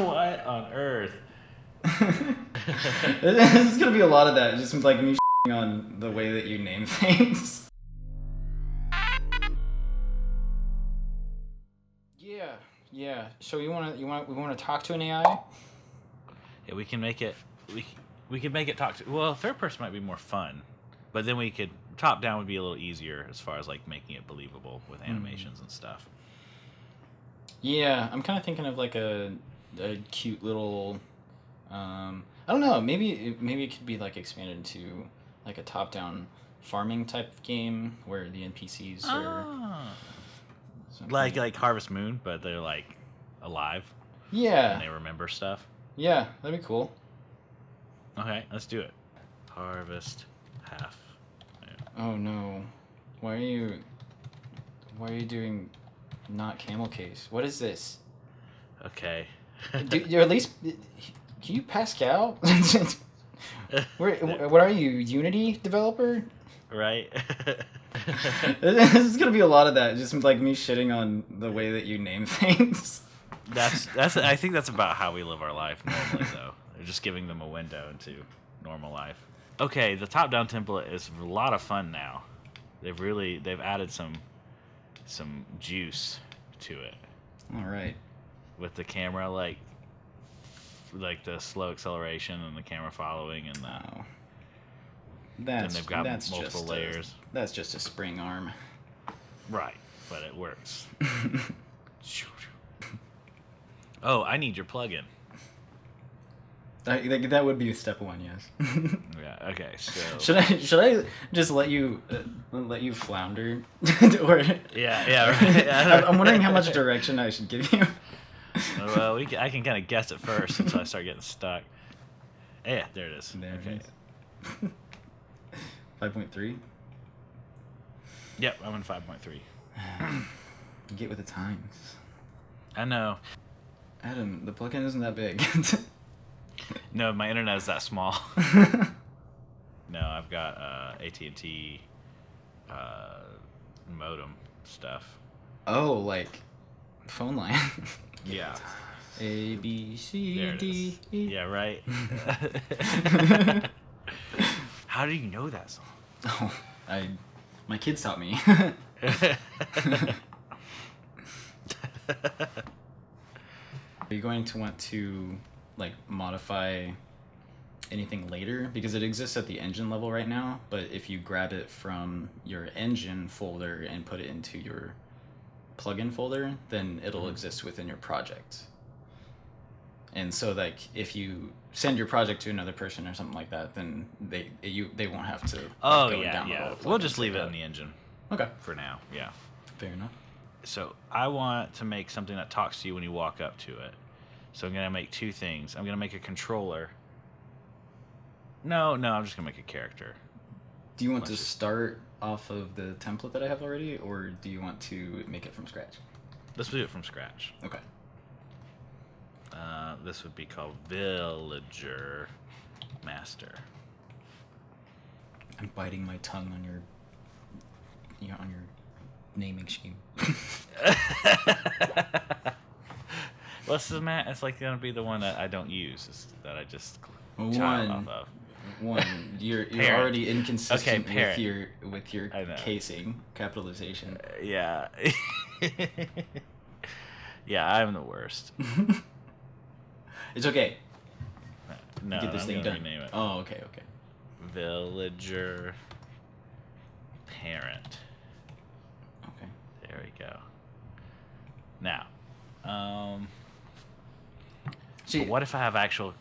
What on earth? There's gonna be a lot of that. Just like me on the way that you name things. Yeah. So we want to talk to an AI? Yeah, we can make it. We could make it talk to. Well, third person might be more fun, but then we could top down would be a little easier as far as like making it believable with animations and stuff. Yeah, I'm kind of thinking of like a cute little. I don't know. Maybe it could be like expanded into like a top-down farming type game where the NPCs are like Harvest Moon, but they're like alive. Yeah. And they remember stuff. Yeah, that'd be cool. Okay, let's do it. Harvest half. Oh no. Why are you doing not camel case? What is this? Okay. You're at least can you Pascal? What are you, Unity developer? Right. This is gonna be a lot of that. Just like me shitting on the way that you name things. That's. I think that's about how we live our life normally, though. They're just giving them a window into normal life. Okay, the top-down template is a lot of fun now. They've added some juice to it. All right. With the camera, like the slow acceleration and the camera following, and then they've got multiple layers. That's just a spring arm. Right, but it works. Oh, I need your plugin. That would be step one, yes. Yeah. Okay. So should I just let you flounder, or yeah. Right. I'm wondering how much direction I should give you. Well, I can kind of guess it first until I start getting stuck. Yeah, there it is. There okay. It is. 5.3. Yep, I'm in 5.3. Get with the times. I know. Adam, the plugin isn't that big. No, my internet is that small. No, I've got AT&T modem stuff. Oh, like phone line. Yeah. A, B, C, D, E. Yeah, right. How do you know that song? Oh, my kids taught me. Are you going to want to like modify anything later? Because it exists at the engine level right now, but if you grab it from your engine folder and put it into your plugin folder, then it'll exist within your project. And so like if you send your project to another person or something like that, then they won't have to go and download yeah. all the We'll just plugins leave like it that. in the engine. Okay. For now, yeah. Fair enough. So I want to make something that talks to you when you walk up to it. So I'm going to make two things. I'm going to make a controller. No, I'm just going to make a character. Do you want to start off of the template that I have already, or do you want to make it from scratch? Let's do it from scratch. Okay. This would be called Villager Master. I'm biting my tongue on your naming scheme. What's the Matt? It's like gonna be the one that I don't use. That I just One. child off of. One. You're Parent. already inconsistent Okay, with your casing capitalization. Yeah. Yeah, I'm the worst. It's okay. No, Get this I'm thing gonna done. rename it. Oh, okay. Villager Parent. Okay. There we go. Now, See, but what if I have actual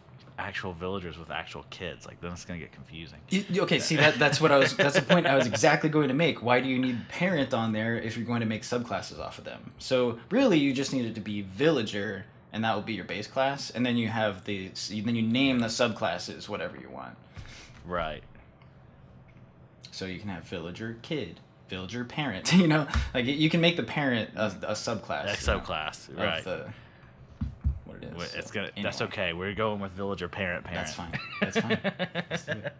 villagers with actual kids? Like, then it's gonna get confusing. Okay, see that's what I was. That's the point I was exactly going to make. Why do you need parent on there if you're going to make subclasses off of them? So really, you just need it to be villager, and that will be your base class, and then you have then you name the subclasses whatever you want. Right. So you can have villager kid, villager parent. You know, like you can make the parent a subclass. A subclass, right? What it is. It's gonna. That's okay. We're going with villager parent. That's fine. That's fine. Let's do it.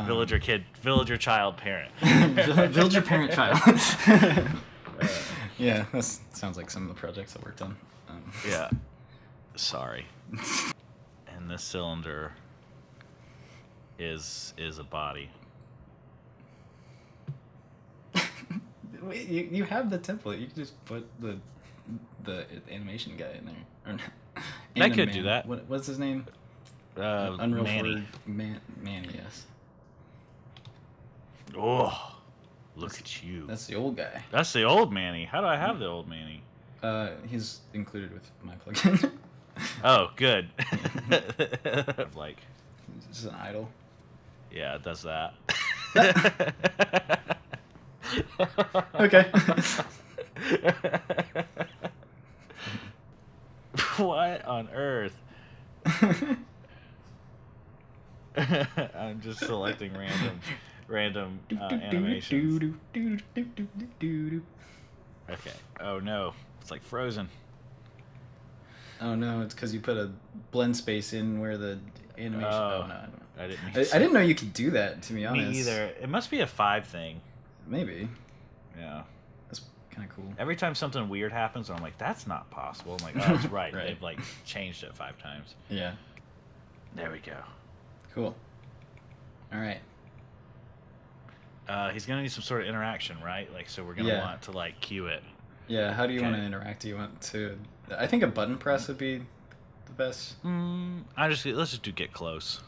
Villager kid, villager child parent. Villager parent child. Yeah, that sounds like some of the projects I worked on. Yeah. Sorry. And this cylinder is a body. Wait, you have the template. You can just put the animation guy in there. Or not. I could do that. What's his name? Manny. 4 Manny, yes. Oh, look at you. That's the old guy. That's the old Manny. How do I have the old Manny? He's included with my plugin. Oh, good. Like, this is an idol. Yeah, it does that. Okay. What on earth? I'm just selecting random animations. Okay. Oh no, it's like frozen. Oh no, it's because you put a blend space in where the animation. Oh no, I didn't. I didn't know you could do that. To be honest, Me either. It must be a 5 thing. Maybe. Yeah. That's kind of cool. Every time something weird happens, I'm like, that's not possible. I'm like, oh, that's right. Right. They've like changed it 5 times. Yeah. There we go. Cool. All right. He's gonna need some sort of interaction, right? Like, so we're gonna want to like cue it. Yeah. How do you want to interact? Do you want to? I think a button press would be the best. Let's just do get close.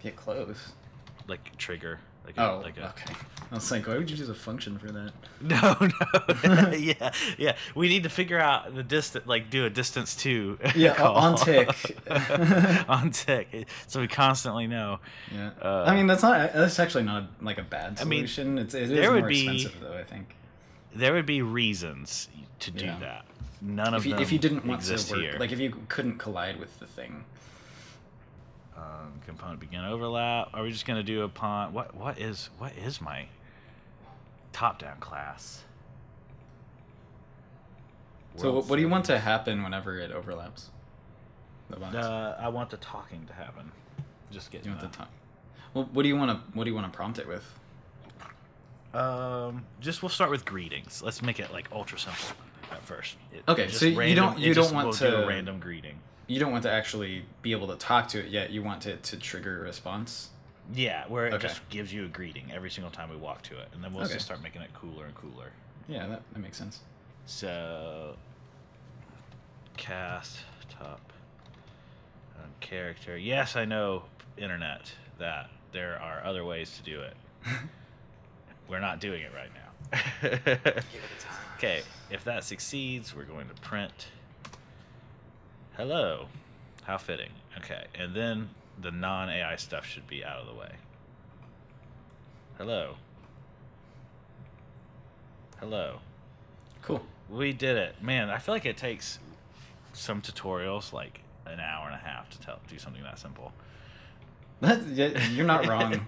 Get close. Like trigger. Like okay. I was like, why would you use a function for that? No. yeah. We need to figure out the distance, like do a distance to. Yeah, call. on tick. On tick, so we constantly know. Yeah. I mean, that's actually not like a bad solution. I mean, it is more expensive though, I think. There would be reasons to do that. None of them if you didn't want to work, here. Like if you couldn't collide with the thing. Component begin overlap. Are we just gonna do upon what is my top-down class? So what do you want to happen whenever it overlaps? I want the talking to happen. Just get. You want the talk. Well, what do you want to prompt it with? We'll start with greetings. Let's make it like ultra simple at first. Okay, so you don't want to do a random greeting. You don't want to actually be able to talk to it yet. You want it to trigger a response. Yeah, where it just gives you a greeting every single time we walk to it, and then we'll just start making it cooler and cooler. Yeah, that makes sense. So, cast top character. Yes, I know, internet, that there are other ways to do it. We're not doing it right now. Give it a time. Okay, if that succeeds, we're going to print. Hello. How fitting. Okay, and then the non-AI stuff should be out of the way. Hello. Hello. Cool. We did it. Man, I feel like it takes some tutorials like an hour and a half to do something that simple. You're not wrong.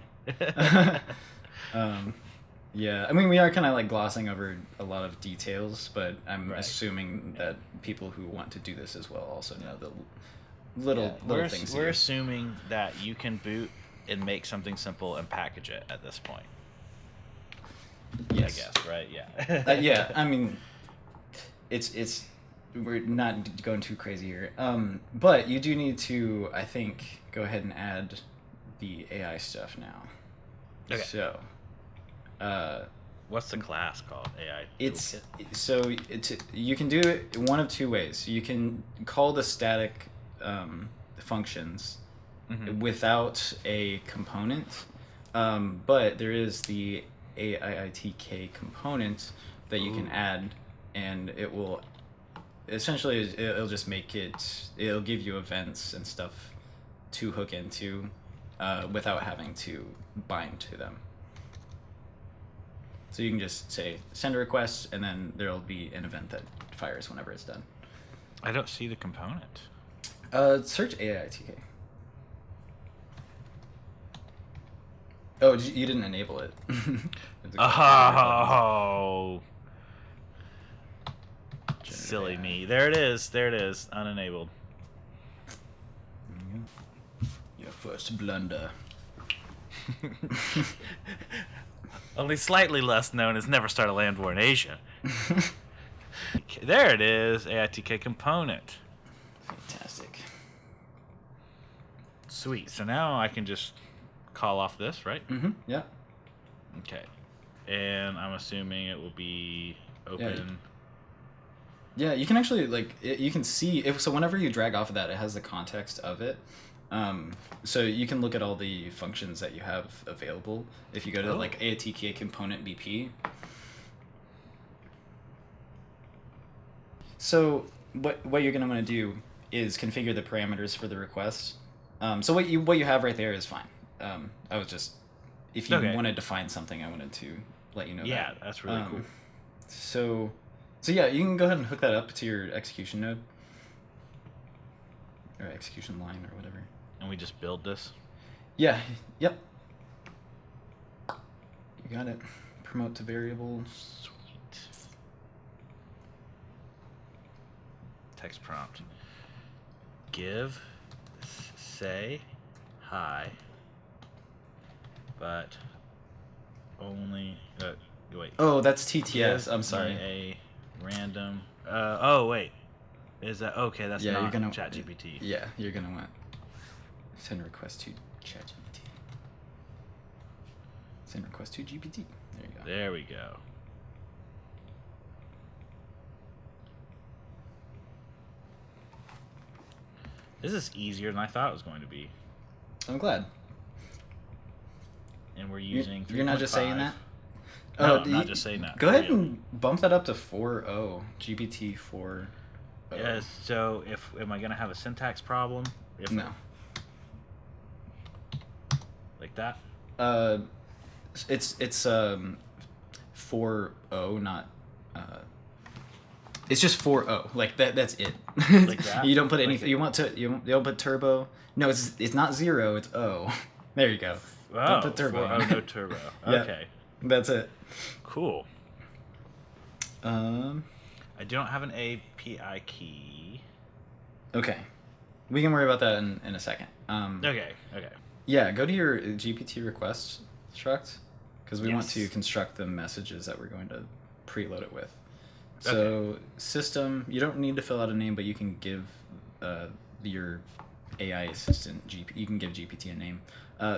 Yeah, I mean, we are kind of like glossing over a lot of details, but I'm assuming that people who want to do this as well also know the little things. We're assuming that you can boot and make something simple and package it at this point. Yes. I guess, right? Yeah. Yeah, I mean, it's we're not going too crazy here, but you do need to, I think, go ahead and add the AI stuff now. Okay. So. What's the class called? AI It's Toolkit? so you can do it one of two ways. You can call the static functions without a component, but there is the AIITK component that you can add, and it will essentially it'll just make it'll give you events and stuff to hook into without having to bind to them. So you can just say send a request, and then there'll be an event that fires whenever it's done. I don't see the component. Search AIITK. Oh, you didn't enable it. Oh, silly me. There it is. Unenabled. Your first blunder. Only slightly less known as Never Start a Land War in Asia. There it is, AITK component. Fantastic. Sweet. So now I can just call off this, right? Mm-hmm. Yeah. Okay. And I'm assuming it will be open. Yeah, you can actually, like, you can see, so whenever you drag off of that, it has the context of it. So you can look at all the functions that you have available. If you go to, like, AITK component BP. So what you're going to want to do is configure the parameters for the request. So what you have right there is fine. I was just, if you wanted to find something, I wanted to let you know that. Yeah, that's really cool. So yeah, you can go ahead and hook that up to your execution node. Or execution line or whatever. And we just build this? Yeah, yep. You got it. Promote to variable. Sweet. Text prompt. Give, say, hi, but only, wait. Oh, that's TTS. Give I'm sorry. A random, oh, wait. Is that, okay, that's not ChatGPT. Yeah, you're going to want send request to ChatGPT. Send request to GPT. There you go. There we go. This is easier than I thought it was going to be. I'm glad. And we're using 3.5. You're not just saying that? No, I'm not just saying that. Go ahead and bump that up to 4.0. GPT 4.0. Yeah, so am I going to have a syntax problem? No. Like that? It's 4.0, not it's just 4.0. Like that's it. Like that? You don't put anything. You don't put turbo. No, it's not 0. It's O. There you go. Oh, don't put turbo. Oh, no turbo. Okay. That's it. Cool. I don't have an API key. Okay. We can worry about that in a second. Okay. Yeah, go to your GPT request struct, because we want to construct the messages that we're going to preload it with. So system, you don't need to fill out a name, but you can give your AI assistant, you can give GPT a name.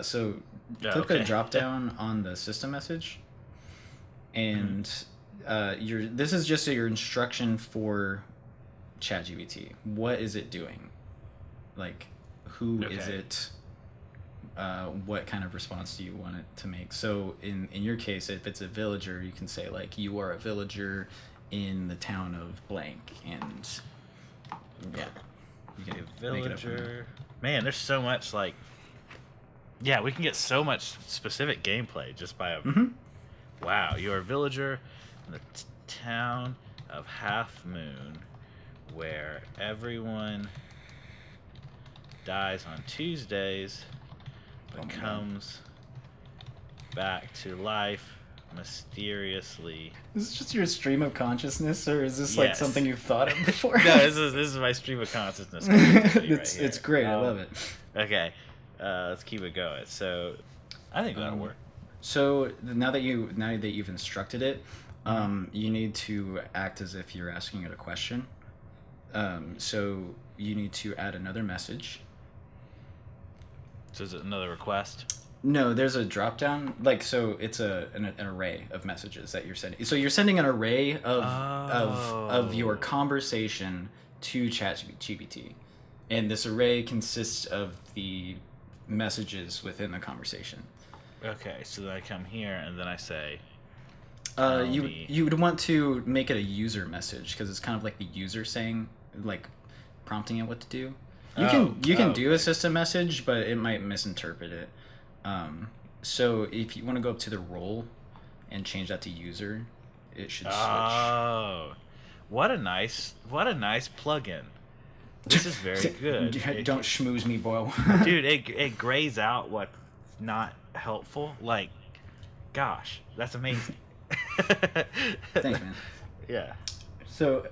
So click the drop down on the system message, and this is just your instruction for ChatGPT. What is it doing? Like, who is it? What kind of response do you want it to make? So in your case, if it's a villager, you can say, like, you are a villager in the town of blank, and yeah, you can villager. Man, there's so much, like, yeah, we can get so much specific gameplay just by a wow. You're a villager in the town of Half Moon, where everyone dies on Tuesdays but comes back to life mysteriously. Is this just your stream of consciousness, or is this like something you've thought of before? No, this is my stream of consciousness. It's great. I love it. Okay, let's keep it going. So, I think that'll work. So now that you've instructed it, you need to act as if you're asking it a question. So you need to add another message. So is it another request? No, there's a drop down. Like, so it's an array of messages that you're sending. So you're sending an array of your conversation to ChatGPT, and this array consists of the messages within the conversation. Okay, so then I come here and then I say, you would want to make it a user message, because it's kind of like the user saying, like, prompting it what to do. You can do a system message, but it might misinterpret it. So if you want to go up to the role and change that to user, it should switch. Oh, what a nice plugin. This is very good. Don't schmooze me, boy. Dude, it grays out what's not helpful. Like, gosh, that's amazing. Thanks, man. Yeah. So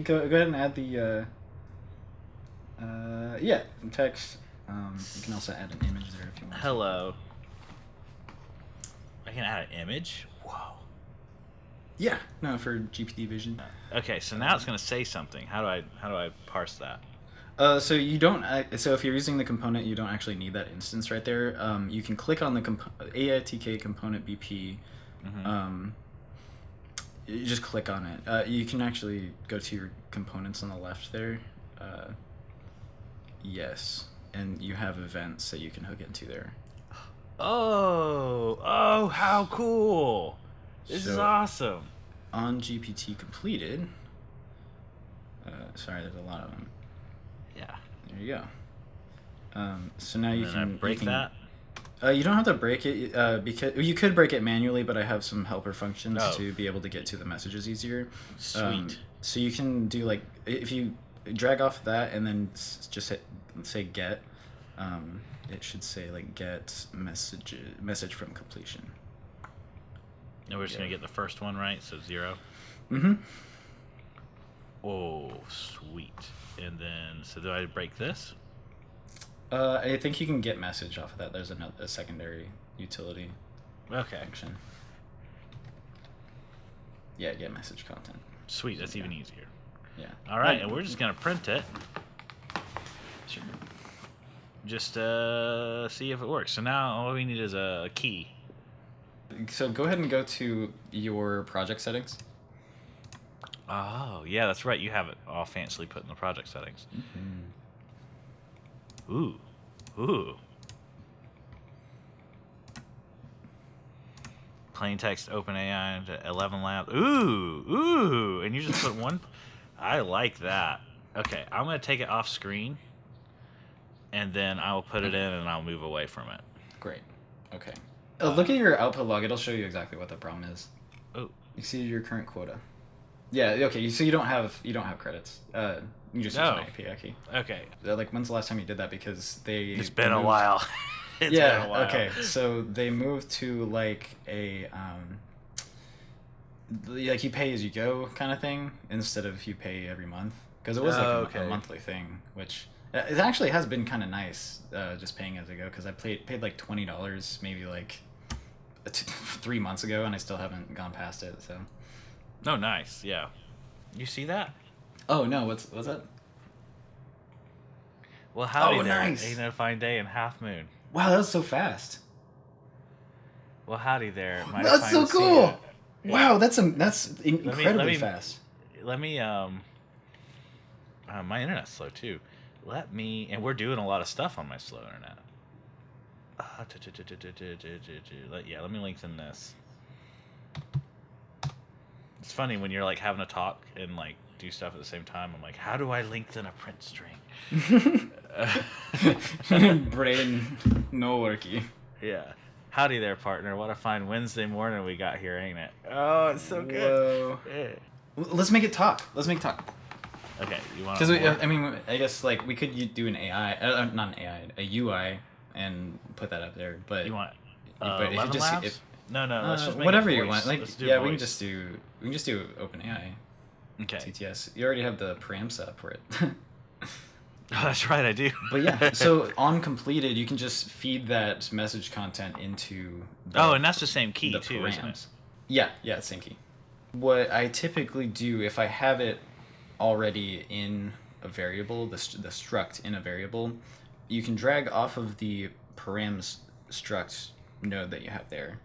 go ahead and add the text. You can also add an image there if you want. Hello. I can add an image? Whoa. Yeah. No, for GPT vision. Okay, so now it's going to say something. How do I parse that? So you don't. So if you're using the component, you don't actually need that instance right there. You can click on the AITK component BP. You just click on it. You can actually go to your components on the left there. Yes, and you have events that you can hook into there. Oh, how cool! This is awesome. On GPT completed. Sorry, there's a lot of them. Yeah. There you go. So now you can break that. You don't have to break it because you could break it manually, but I have some helper functions to be able to get to the messages easier. Sweet. So you can do like if you drag off that and then just hit say get, it should say like get message from completion. And we're just gonna get the first one right, so 0. Mm-hmm. Oh, sweet. And then, so do I break this? I think you can get message off of that. There's a secondary utility function. Yeah, get message content. Sweet, that's even easier. Yeah. All right, and we're just gonna print it. Sure. Just see if it works. So now all we need is a key. So go ahead and go to your project settings. Oh, yeah, that's right. You have it all fancily put in the project settings. Ooh. Plain text OpenAI to 11 labs. Ooh. And you just put one. I like that. Okay, I'm going to take it off screen, and then I will put it in, and I'll move away from it. Great. Okay. Look at your output log. It'll show you exactly what the problem is. Oh. You see your current quota. Yeah. Okay. So you don't have credits. You just use an API key. Okay. Like, when's the last time you did that? Because It's been a while. It's been a while. Okay. So they moved to like a like you pay as you go kind of thing instead of you pay every month, because it was like a monthly thing, which it actually has been kind of nice, just paying as I go, because I paid like $20 maybe like 3 months ago, and I still haven't gone past it. So. Oh, nice. Yeah. You see that? Oh no, what's that? Well, howdy there. Nice. Ain't no fine day in half moon. Wow, that was so fast. Well, howdy there. That's so cool. Wow, that's incredibly fast. Let me my internet's slow too. And we're doing a lot of stuff on my slow internet. Let me lengthen this. It's funny when you're like having a talk and like do stuff at the same time. I'm like, how do I lengthen a print string? Brain no worky. Yeah. Howdy there, partner. What a fine Wednesday morning we got here, ain't it? Oh, it's so good. Whoa. Yeah. Let's make it talk. Okay, you want? Because I mean, I guess like we could do an AI, not an AI, a UI, and put that up there. But you want? But if you just no. Let's just make whatever it you voice. want. Like Let's do yeah, voice. we can just do OpenAI. Okay. TTS. You already have the param set up for it. Oh, that's right, I do. But yeah, so on completed, you can just feed that message content into and that's the same key too, params. isn't it? Yeah, same key. What I typically do, if I have it already in a variable, the struct in a variable, you can drag off of the params struct node that you have there.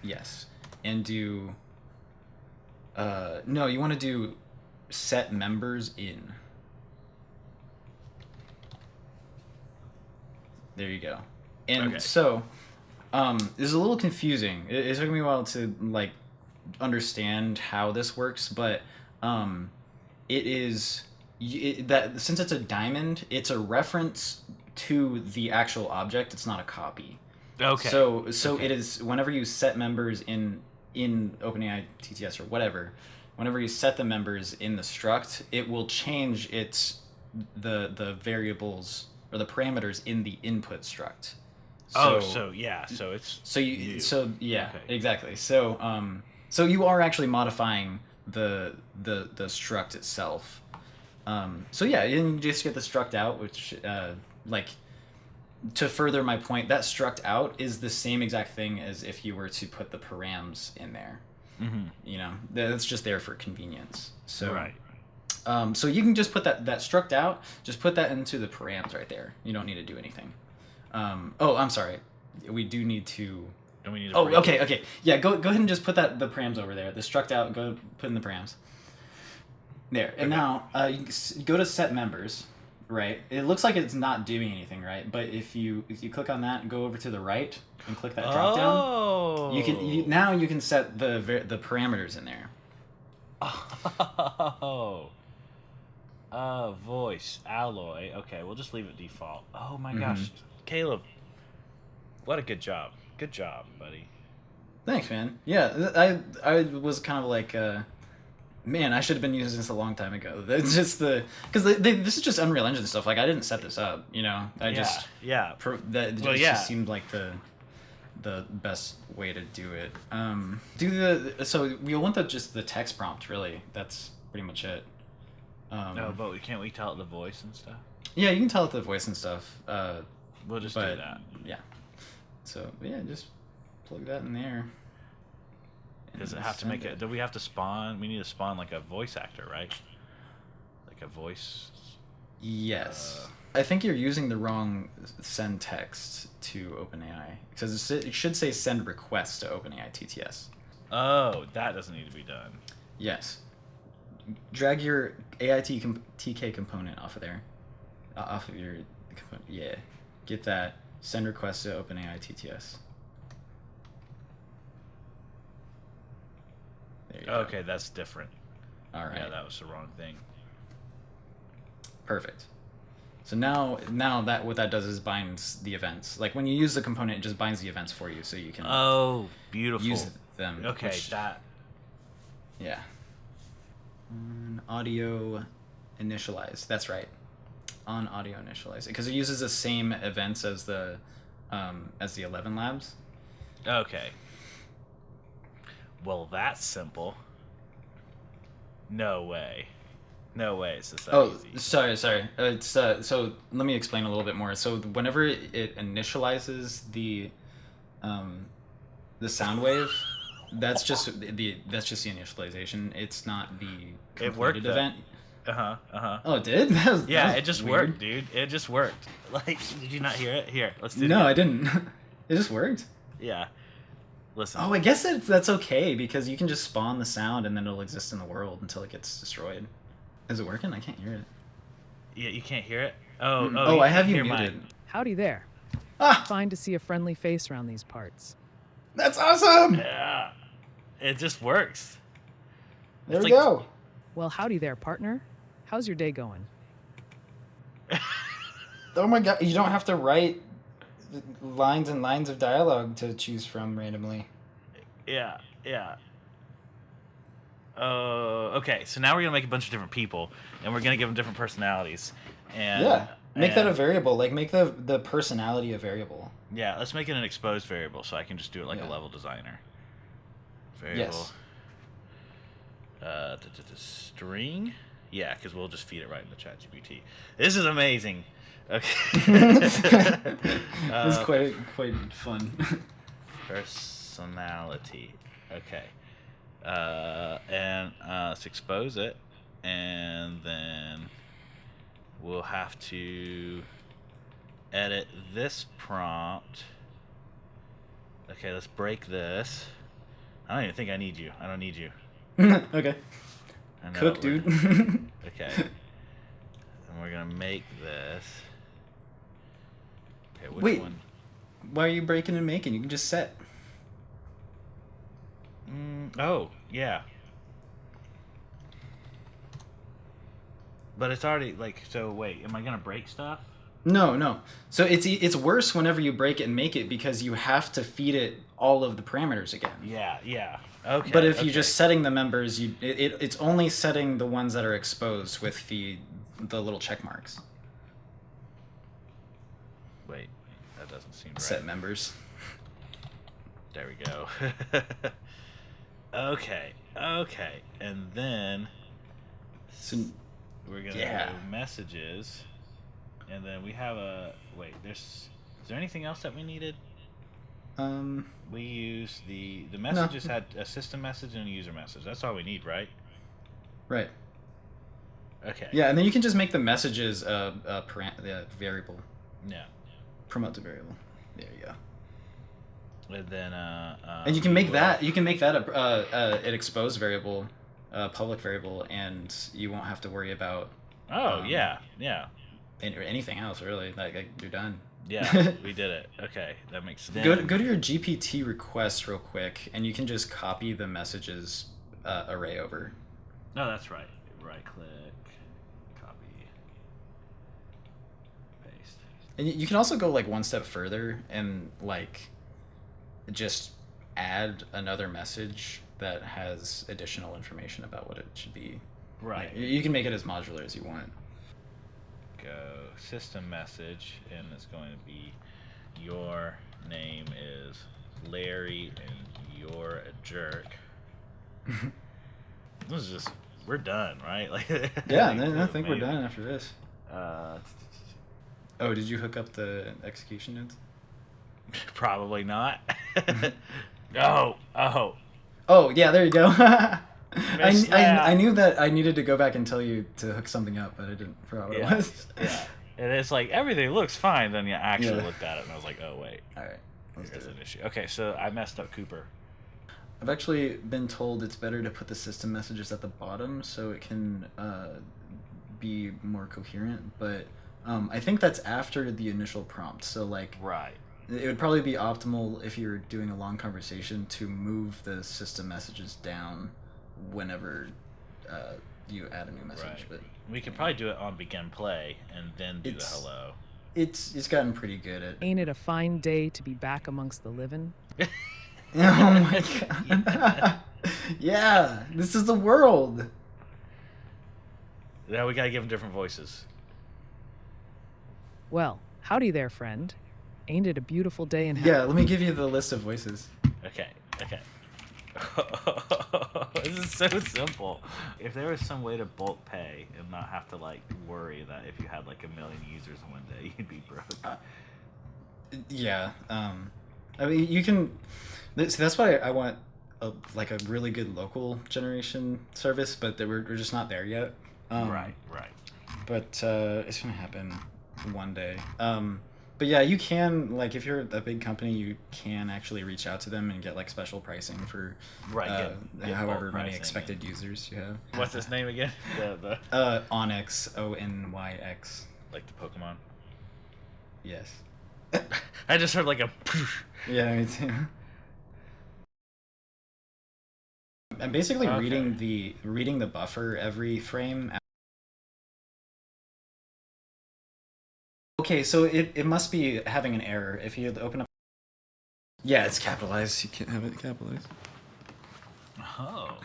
Yes. And do... no, you want to do set members in. There you go. And so, this is a little confusing. It took me a while to like understand how this works, but it is that since it's a diamond, it's a reference to the actual object. It's not a copy. Okay. So it is whenever you set members in OpenAI TTS or whatever. Whenever you set the members in the struct, it will change the variables or the parameters in the input struct. Exactly. So you are actually modifying the struct itself. So yeah, you just get the struct out, which like to further my point, that struct out is the same exact thing as if you were to put the params in there. You know, that's just there for convenience. So right. So you can just put that struct out. Just put that into the params right there. You don't need to do anything. Oh, I'm sorry. We do need to. And we need to okay. Yeah, go ahead and just put the params over there. The struct out. Go put in the params. There. And now you go to set members. Right. It looks like it's not doing anything, right? But if you click on that and go over to the right and click that drop down, now you can set the parameters in there. Oh. Voice alloy. Okay, we'll just leave it default. Oh my gosh, Caleb, what a good job. Good job, buddy. Thanks, man. Yeah, I was kind of like, man, I should have been using this a long time ago. It's just this is just Unreal Engine stuff. Like I didn't set this up, you know. Just seemed like the best way to do it. So we want just the text prompt really. That's pretty much it. No, but can't we tell it the voice and stuff? Yeah, you can tell it the voice and stuff. We'll just do that. Yeah. So yeah, just plug that in there. Does it have to make it? Do we have to spawn? We need to spawn like a voice actor, right? Like a voice. Yes. I think you're using the wrong send text to OpenAI because it should say send request to OpenAI TTS. Oh, that doesn't need to be done. Yes. Drag your AIITK component off of there. Off of your component. Yeah. Get that. Send request to OpenAI TTS. There you go. Okay, that's different. All right. Yeah, that was the wrong thing. Perfect. So now that what that does is binds the events. Like when you use the component, it just binds the events for you, so you can. Oh, beautiful. Use them. Okay, that. Yeah. Audio initialize. That's right. On audio initialize, because it uses the same events as the 11 labs. Okay. Well, that's simple. No way. No way it's this easy. Sorry. It's so let me explain a little bit more. So whenever it initializes the sound wave, that's just the initialization. It's not the completed event. Oh, it did? It just worked, dude. It just worked. Like, did you not hear it? Here, let's do it. No, I didn't. It just worked. Yeah. Listen. Oh, I guess that's okay because you can just spawn the sound and then it'll exist in the world until it gets destroyed. Is it working? I can't hear it. Yeah, you can't hear it? Oh, oh, I have you muted. Howdy there. Fine to see a friendly face around these parts. That's awesome! Yeah. It just works. There we go. Well, howdy there, partner. How's your day going? Oh my god, you don't have to write lines and lines of dialogue to choose from randomly. Yeah. Okay, so now we're going to make a bunch of different people, and we're going to give them different personalities. And make that a variable. Like, make the personality a variable. Yeah, let's make it an exposed variable, so I can just do it like a level designer. Variable. Yes. String? Yeah, because we'll just feed it right into ChatGPT. This is amazing. Okay. It's quite fun. Personality. Okay. And let's expose it, and then we'll have to edit this prompt. Okay, let's break this. I don't even think I need you. I don't need you. Okay. Cook, dude. Okay. And we're gonna make this. Okay, which one? Why are you breaking and making? You can just set. Oh, yeah. But it's already so wait, am I gonna break stuff? No. So it's worse whenever you break it and make it because you have to feed it all of the parameters again. Yeah. Okay. But if you're just setting the members, it's only setting the ones that are exposed with the little check marks. Wait, that doesn't seem right. Set members. There we go. Okay, and then we're gonna do messages, and then we have is there anything else that we needed? We use the messages had a system message and a user message. That's all we need, right? Right. Okay. Yeah, and then you can just make the messages a variable. Yeah. Promote the variable. There you go. And then and you can make that an exposed variable, a public variable, and you won't have to worry about yeah anything else really. Like you're done. Yeah, we did it. Okay, that makes sense. Go to your GPT requests real quick, and you can just copy the messages array over. No, that's right. Right click, copy, paste. And you can also go like one step further and like just add another message that has additional information about what it should be. Right. Like, you can make it as modular as you want. Go system message, and it's going to be your name is Larry and you're a jerk. This is just, we're done, right? Like yeah, I think we're done after this. Oh, did you hook up the execution nodes? Probably not. Oh yeah, there you go. I knew that I needed to go back and tell you to hook something up, but I didn't forget what it was. Yeah. And it's like everything looks fine, then you actually looked at it and I was like, oh wait. Alright. There's an issue. Okay, so I messed up Cooper. I've actually been told it's better to put the system messages at the bottom so it can be more coherent, but I think that's after the initial prompt. So like right. It would probably be optimal if you're doing a long conversation to move the system messages down whenever you add a new message. Right. But we could probably do it on begin play and then do the hello. It's gotten pretty good at. Ain't it a fine day to be back amongst the living? Oh my god! Yeah, this is the world. Now we gotta give them different voices. Well, howdy there, friend. Ain't it a beautiful day in hell? Yeah, let me give you the list of voices. Okay. This is so simple. If there was some way to bulk pay and not have to like worry that if you had like 1 million users in one day you'd be broke. Yeah. I mean, you can. So that's why I want a really good local generation service, but we're just not there yet. Right. But it's gonna happen one day. But yeah, you can, like, if you're a big company, you can actually reach out to them and get like special pricing for get however many expected users you have. What's his name again? Onyx, Onyx. Like the Pokemon. Yes. I just heard like a. Yeah, me too. I'm basically reading the buffer every frame. Okay, so it must be having an error. If you open up... Yeah, it's capitalized. You can't have it capitalized. Oh.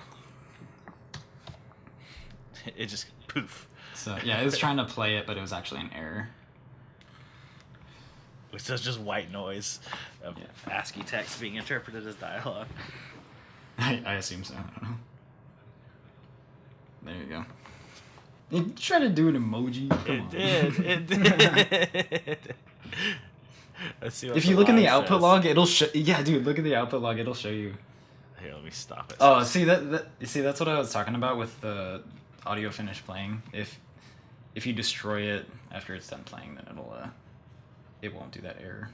It just poof. So, yeah, it was trying to play it, but it was actually an error. Which is just white noise of ASCII text being interpreted as dialogue. I assume so. I don't know. There you go. You try to do an emoji. Come on. It did. Let's see what if you look in the output log, it'll show. Yeah, dude, look at the output log. It'll show you. Here, let me stop it. Oh, see that's what I was talking about with the audio finish playing. If you destroy it after it's done playing, then it won't do that error.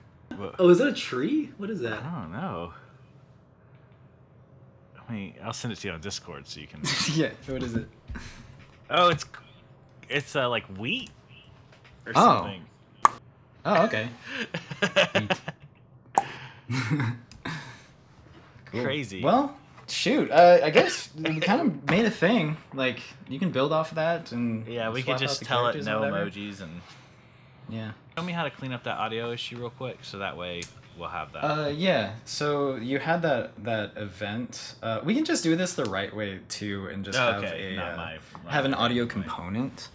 Oh, is that a tree? What is that? I don't know. I mean, I'll send it to you on Discord so you can. Yeah. What is it? Oh, it's like wheat or something. Oh, okay. Cool. Crazy. Well, shoot. I guess we kind of made a thing. Like, you can build off of that and yeah, we could just tell it no emojis and. Yeah. Show me how to clean up that audio issue real quick, so that way we'll have that. Yeah. So you had that event. We can just do this the right way too, and just have an audio component.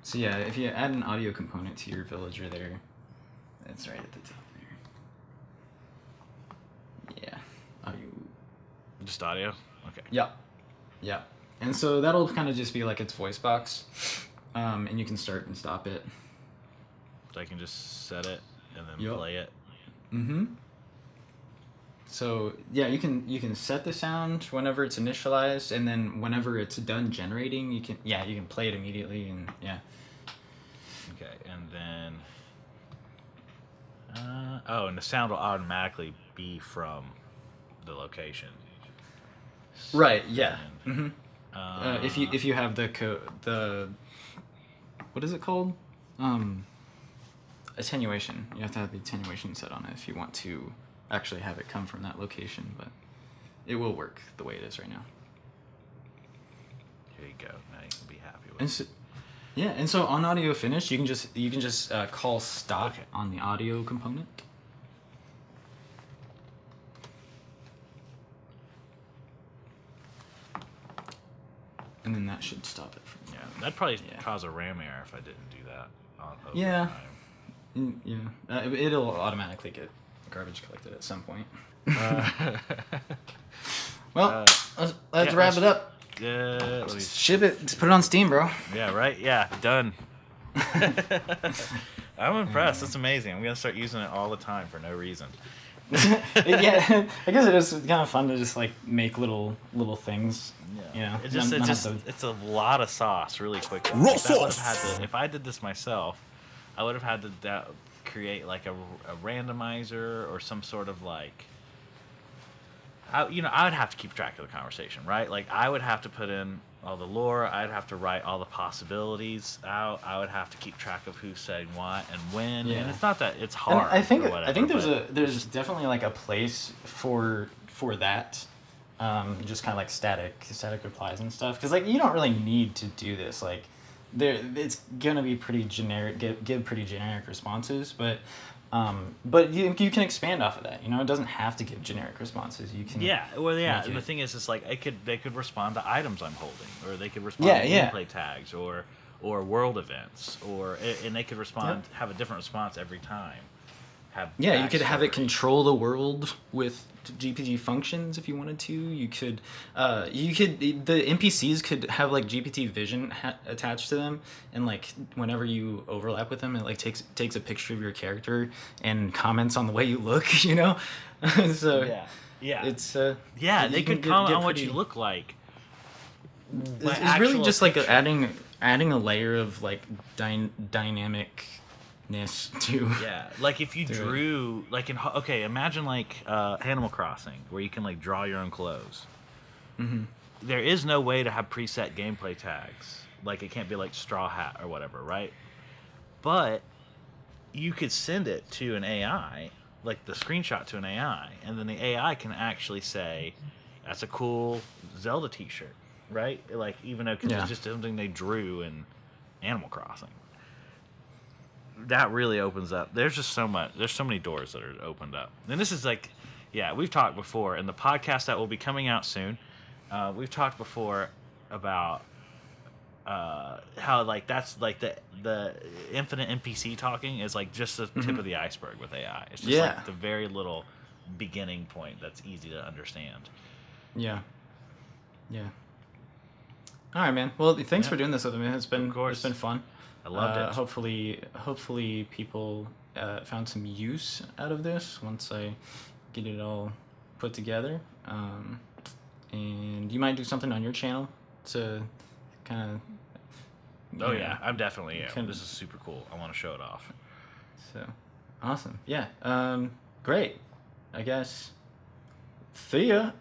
So yeah, if you add an audio component to your villager there, it's right at the top there. Yeah. Audio. Just audio. Okay. Yeah. Yeah. And so that'll kind of just be like its voice box. And you can start and stop it. So I can just set it and then play it. Mm-hmm. So yeah, you can set the sound whenever it's initialized, and then whenever it's done generating, you can play it immediately, and yeah. Okay, and then and the sound will automatically be from the location. Right. Yeah. And, if you have the what is it called? Attenuation. You have to have the attenuation set on it if you want to actually have it come from that location, but it will work the way it is right now. Here you go. Now you can be happy with And it. so, yeah, and so on audio finish, you can just call stop Okay. on the audio component. And then that should stop it from. Yeah, that'd probably cause a RAM error if I didn't do that. Over Yeah. time. Yeah, it'll automatically get garbage collected at some point. Well, let's wrap it up. Let me Ship it. Just put it on Steam, bro. Yeah, right? Yeah, done. I'm impressed. That's amazing. I'm going to start using it all the time for no reason. Yeah, I guess it is kind of fun to just like make little things. Yeah. You know, It's a lot of sauce really quickly. Raw Like, that would've sauce. had to, if I did this myself, I would have had to create like a randomizer or some sort of like, I would have to keep track of the conversation, right? Like I would have to put in all the lore. I'd have to write all the possibilities out. I would have to keep track of who's saying what and when. Yeah. And it's not that it's And hard. I think or whatever, I think but- there's definitely like a place for that. Just kind of like static replies and stuff, because like you don't really need to do this. Like it's gonna be pretty generic, give pretty generic responses, but you can expand off of that. It doesn't have to give generic responses. You can. Yeah, well, yeah. make And the it- thing is, it's like they could respond to items I'm holding, or they could respond to Yeah. gameplay tags, or world events, and they could respond, have a different response every time. Yeah, you could have it backstory. control the world with GPT functions if you wanted to. You could the NPCs could have like GPT vision attached to them, and like whenever you overlap with them, it like takes a picture of your character and comments on the way you look. So Yeah. it's Yeah, you they can could get comment on what pretty- you look like. It's really just like picture. adding a layer of like dynamicness to. Yeah, like if you Do it. drew, like imagine like Animal Crossing, where you can like draw your own clothes. Mm-hmm. There is no way to have preset gameplay tags. Like it can't be like straw hat or whatever, right? But you could send it to an AI, like the screenshot to an AI, and then the AI can actually say, "That's a cool Zelda T-shirt," right? Like even though it's just something they drew in Animal Crossing. That really opens up. There's just so much. There's so many doors that are opened up. And this is like, yeah, we've talked before in the podcast that will be coming out soon. We've talked before about how like that's like the infinite NPC talking is like just the tip of the iceberg with AI. It's just like the very little beginning point that's easy to understand. Yeah. All right, man. Well, thanks for doing this with me. It's been fun. I loved it. Hopefully people found some use out of this once I get it all put together. And you might do something on your channel to kind of. Oh yeah, I'm definitely. Yeah, this is super cool. I want to show it off. So, awesome. Yeah. Great. I guess. See ya.